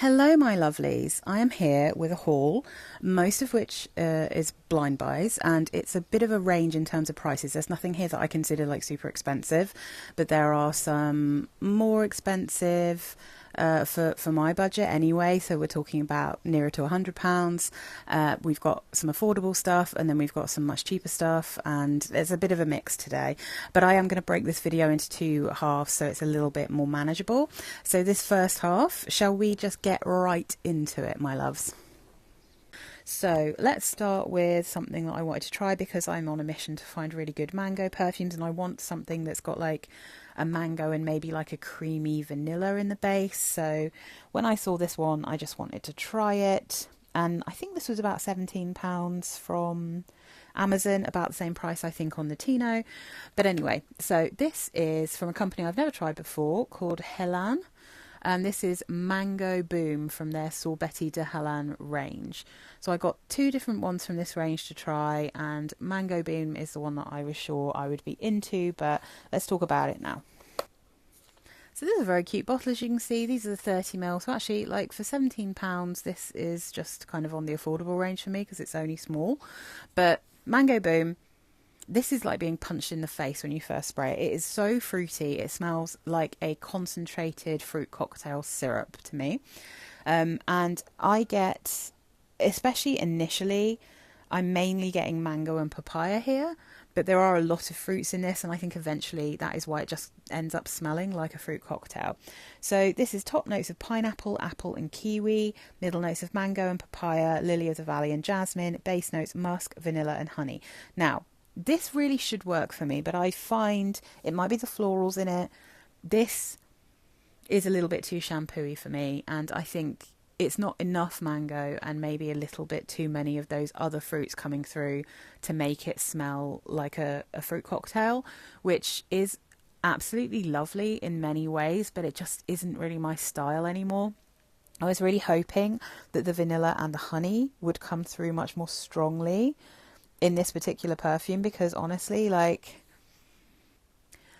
Hello, my lovelies. I am here with a haul, most of which is blind buys, and it's a bit of a range in terms of prices. There's nothing here that I consider like super expensive, but there are some more expensive for my budget anyway. So we're talking about nearer to £100. We've got some affordable stuff, and then we've got some much cheaper stuff, and there's a bit of a mix today. But I am going to break this video into two halves so it's a little bit more manageable. So this first half, shall we just get right into it, my loves? So let's start with something that I wanted to try because I'm on a mission to find really good mango perfumes, and I want something that's got like a mango and maybe like a creamy vanilla in the base. So when I saw this one, I just wanted to try it, and I think this was about £17 from Amazon, about the same price I think on the Tino. But anyway, so this is from a company I've never tried before called Helan. And this is Mango Boom from their Sorbeti de Helan range. So I got two different ones from this range to try, and Mango Boom is the one that I was sure I would be into, but let's talk about it now. So this is a very cute bottle, as you can see. These are the 30ml. So actually, like for £17, this is just kind of on the affordable range for me because it's only small. But Mango Boom, this is like being punched in the face when you first spray it. It is so fruity. It smells like a concentrated fruit cocktail syrup to me. And I get, especially initially, I'm mainly getting mango and papaya here. But there are a lot of fruits in this, and I think eventually that is why it just ends up smelling like a fruit cocktail. So this is top notes of pineapple, apple and kiwi, middle notes of mango and papaya, lily of the valley and jasmine, base notes musk, vanilla and honey. Now, this really should work for me, but I find it might be the florals in it. This is a little bit too shampoo-y for me, and I think it's not enough mango and maybe a little bit too many of those other fruits coming through to make it smell like a fruit cocktail, which is absolutely lovely in many ways, but it just isn't really my style anymore. I was really hoping that the vanilla and the honey would come through much more strongly in this particular perfume, because honestly, like,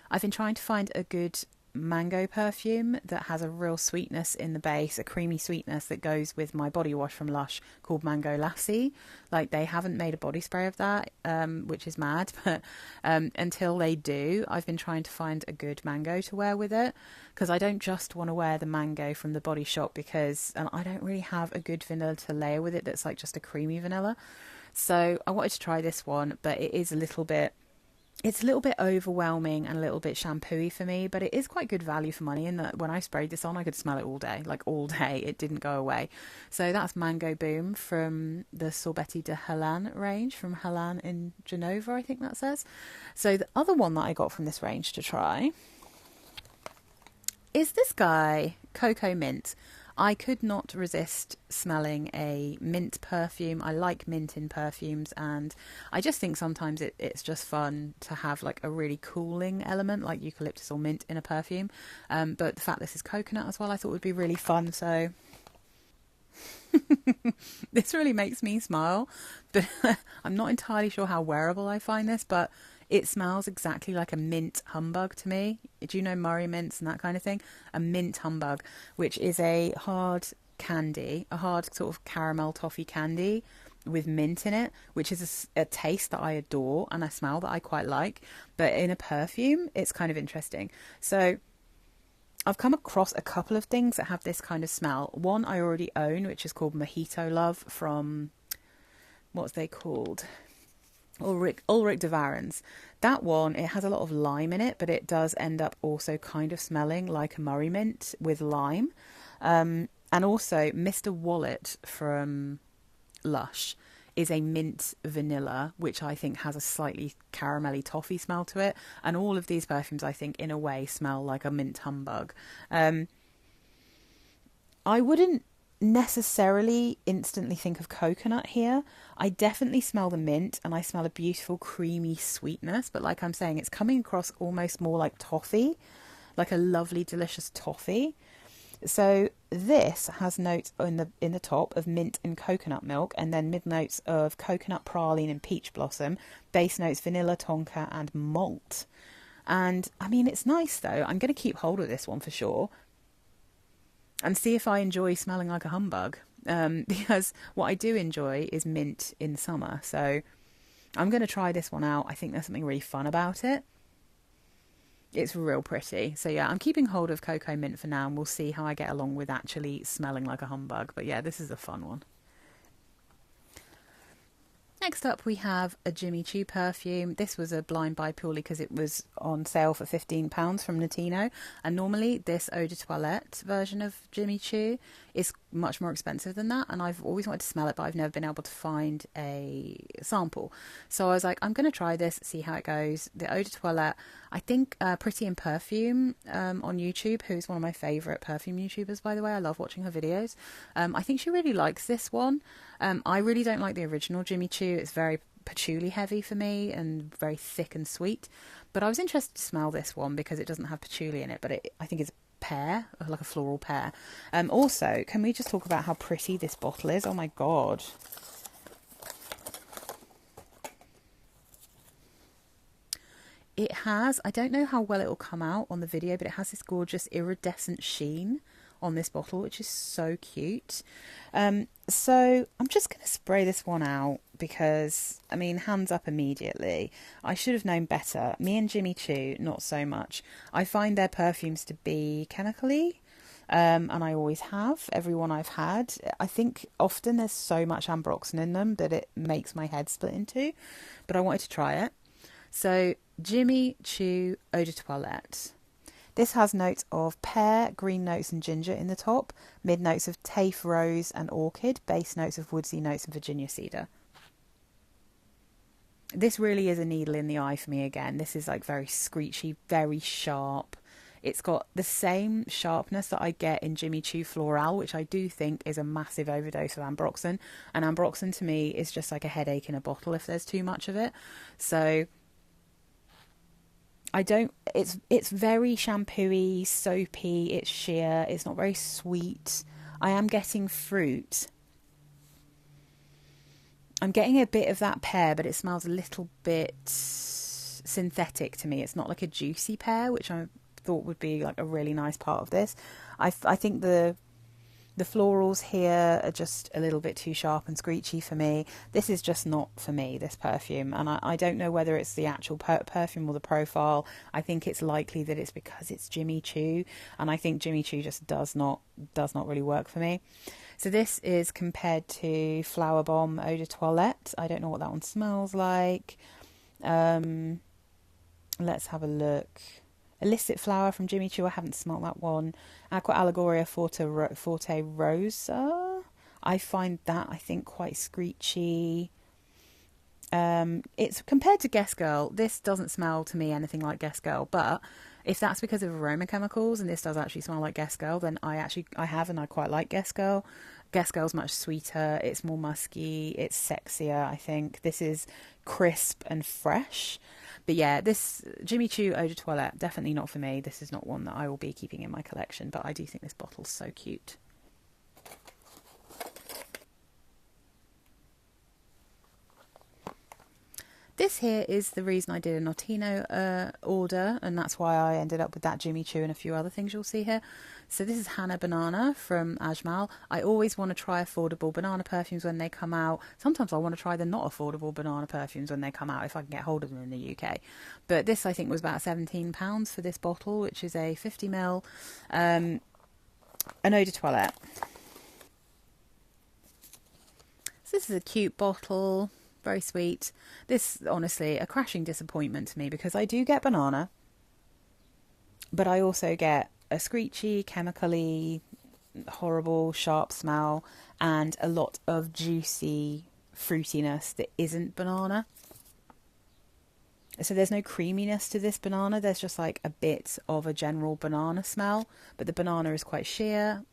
I've been trying to find a good mango perfume that has a real sweetness in the base, a creamy sweetness that goes with my body wash from Lush called Mango Lassie. Like, they haven't made a body spray of that, which is mad, but until they do, I've been trying to find a good mango to wear with it, because I don't just want to wear the mango from the Body Shop, because and I don't really have a good vanilla to layer with it that's like just a creamy vanilla. So I wanted to try this one, but it is a little bit, it's a little bit overwhelming and a little bit shampoo-y for me, but it is quite good value for money in that when I sprayed this on, I could smell it all day, like all day. It didn't go away. So that's Mango Boom from the Sorbeti de Helan range, from Helan in Genova, I think that says. So the other one that I got from this range to try is this guy, Coco Mint. I could not resist smelling a mint perfume. I like mint in perfumes, and I just think sometimes it's just fun to have like a really cooling element like eucalyptus or mint in a perfume. But the fact this is coconut as well, I thought would be really fun. So this really makes me smile, but I'm not entirely sure how wearable I find this, but it smells exactly like a mint humbug to me. Do you know Murray mints and that kind of thing? A mint humbug, which is a hard candy, a hard sort of caramel toffee candy with mint in it, which is a taste that I adore and a smell that I quite like. But in a perfume, it's kind of interesting. So I've come across a couple of things that have this kind of smell. One I already own, which is called Mojito Love from, what's they called? Ulrich de Varens. That one, it has a lot of lime in it, but it does end up also kind of smelling like a Murray mint with lime. And also Mr. Wallet from Lush is a mint vanilla, which I think has a slightly caramelly toffee smell to it. And all of these perfumes, I think, in a way, smell like a mint humbug. I wouldn't necessarily instantly think of coconut here. I definitely smell the mint, and I smell a beautiful creamy sweetness, but like I'm saying, it's coming across almost more like toffee, like a lovely delicious toffee. So this has notes in the top of mint and coconut milk, and then mid notes of coconut, praline and peach blossom, base notes vanilla, tonka and malt. And I mean, it's nice though. I'm going to keep hold of this one for sure. and see if I enjoy smelling like a humbug. Because what I do enjoy is mint in summer. So I'm going to try this one out. I think there's something really fun about it. It's real pretty. So yeah, I'm keeping hold of Cocoa Mint for now, and we'll see how I get along with actually smelling like a humbug. But yeah, this is a fun one. Next up, we have a Jimmy Choo perfume. This was a blind buy purely because it was on sale for £15 from Notino. And normally this eau de toilette version of Jimmy Choo is much more expensive than that. And I've always wanted to smell it, but I've never been able to find a sample. So I was like, I'm going to try this, see how it goes. The eau de toilette, I think Pretty in Perfume on YouTube, who's one of my favourite perfume YouTubers, by the way. I love watching her videos. I think she really likes this one. I really don't like the original Jimmy Choo. It's very patchouli heavy for me and very thick and sweet. But I was interested to smell this one because it doesn't have patchouli in it, but I think it's pear, like a floral pear. Also, can we just talk about how pretty this bottle is? Oh my god. It has, I don't know how well it will come out on the video, but it has this gorgeous iridescent sheen on this bottle, which is so cute. So I'm just going to spray this one out because, I mean, hands up immediately. I should have known better. Me and Jimmy Choo, not so much. I find their perfumes to be chemically, and I always have, every one I've had. I think often there's so much ambroxan in them that it makes my head split in two, but I wanted to try it. So, Jimmy Choo Eau de Toilette. This has notes of pear, green notes and ginger in the top, mid notes of tafe, rose and orchid, base notes of woodsy notes and Virginia cedar. This really is a needle in the eye for me again. This is like very screechy, very sharp. It's got the same sharpness that I get in Jimmy Choo Floral, which I do think is a massive overdose of ambroxan. And ambroxan to me is just like a headache in a bottle if there's too much of it. So it's very shampooey, soapy, it's sheer, it's not very sweet. I am getting fruit. I'm getting a bit of that pear, but it smells a little bit synthetic to me. It's not like a juicy pear, which I thought would be like a really nice part of this. I think the florals here are just a little bit too sharp and screechy for me. This is just not for me, this perfume. And I don't know whether it's the actual perfume or the profile. I think it's likely that it's because it's Jimmy Choo. And I think Jimmy Choo just does not really work for me. So this is compared to Flower Bomb Eau de Toilette. I don't know what that one smells like. Let's have a look. Illicit Flower from Jimmy Choo. I haven't smelled that one. Aqua Allegoria Forte Rosa. I find that, I think, quite screechy. It's compared to Guess Girl. This doesn't smell to me anything like Guess Girl, but if that's because of aroma chemicals and this does actually smell like Guess Girl, then I have and I quite like Guess Girl. Guess Girl's much sweeter. It's more musky. It's sexier, I think. This is crisp and fresh. But yeah, this Jimmy Choo Eau de Toilette, definitely not for me. This is not one that I will be keeping in my collection, but I do think this bottle's so cute. This here is the reason I did a Notino order, and that's why I ended up with that Jimmy Choo and a few other things you'll see here. So this is Bannana from Ajmal. I always want to try affordable banana perfumes when they come out. Sometimes I want to try the not affordable banana perfumes when they come out, if I can get hold of them in the UK. But this, I think, was about £17 for this bottle, which is a 50ml an eau de toilette. So this is a cute bottle. Very sweet. This, honestly, a crashing disappointment to me because I do get banana, but I also get a screechy, chemically, horrible, sharp smell and a lot of juicy fruitiness that isn't banana. So there's no creaminess to this banana. There's just like a bit of a general banana smell, but the banana is quite sheer.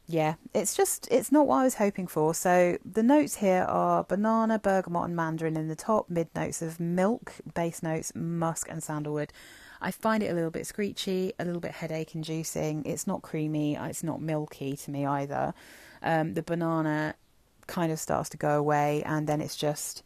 Yeah, it's not what I was hoping for. So the notes here are banana, bergamot and mandarin in the top, mid notes of milk, base notes, musk and sandalwood. I find it a little bit screechy, a little bit headache inducing. It's not creamy, it's not milky to me either. The banana kind of starts to go away and then it's just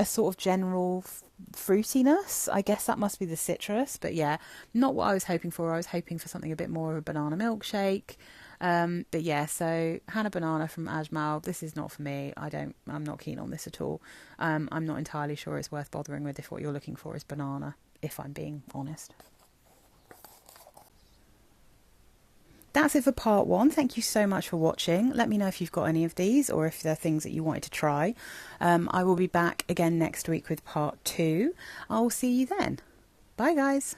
a sort of general fruitiness. I guess that must be the citrus, but yeah, not what I was hoping for. I was hoping for something a bit more of a banana milkshake. But yeah, so Hannah Banana from Ajmal. This is not for me. I'm not keen on this at all. I'm not entirely sure it's worth bothering with if what you're looking for is banana, if I'm being honest. That's it for part one. Thank you so much for watching. Let me know if you've got any of these or if there are things that you wanted to try. I will be back again next week with part two. I'll see you then. Bye, guys.